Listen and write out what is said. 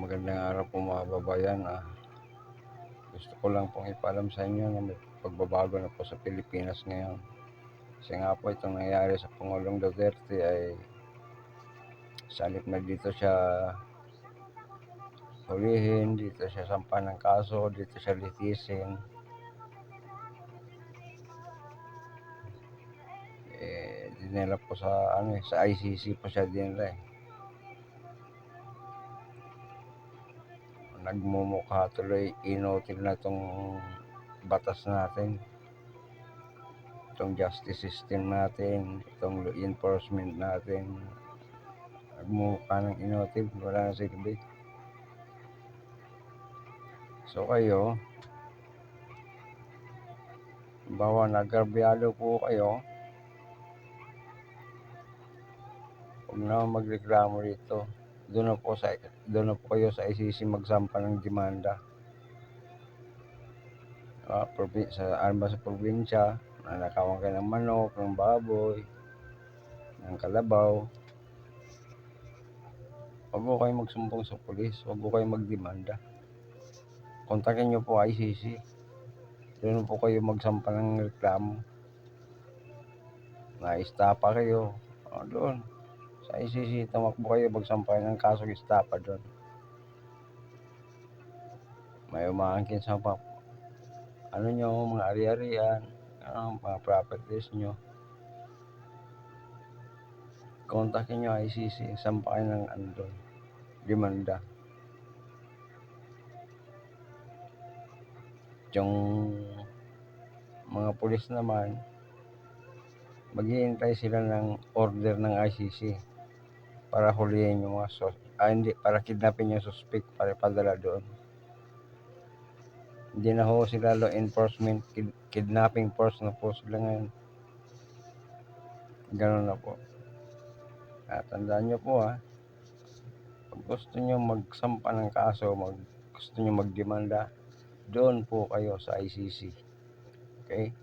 Magandang araw po mga kababayan. Gusto ko lang pong ipaalam sa inyo na may pagbabago na po sa Pilipinas ngayon. Kasi nga po itong nangyayari sa Pangulong Duterte ay salip na dito siya hulihin, dito siya sampa ng kaso, dito siya litisin. Dinala po sa ICC po siya dinala. Nagmumukha tuloy inutil na itong batas natin, itong justice system natin, itong law enforcement natin. Nagmumukha ng inutil, wala na silbi. So kayo, bawa nagrabyado po kayo, huwag na magreklamo dito. Doon na po kayo sa ICC magsampa ng demanda. Sa probinsya, nanakawan kayo ng manok, ng baboy, ng kalabaw. Huwag po kayo magsumbong sa pulis, huwag po kayo magdemanda. Kontakin nyo po ICC. Doon po kayo magsampa ng reklamo. Na-istapa kayo. Doon sa ICC, tumakbo kayo, magsampa ng kaso istapa doon. May umaangkin sa mga ari-arian, mga properties nyo. Kontakin nyo ICC, sampa kayo ng demanda. Yung mga pulis naman, maghihintay sila ng order ng ICC para hulihin yung mga para kidnapin yung suspect para ipadala doon. Hindi na ho sila law enforcement, kidnapping force na po sila ngayon. Ganun na po. Tandaan nyo po pag gusto nyo magsampa ng kaso, gusto nyo magdemanda, doon po kayo sa ICC. Okay?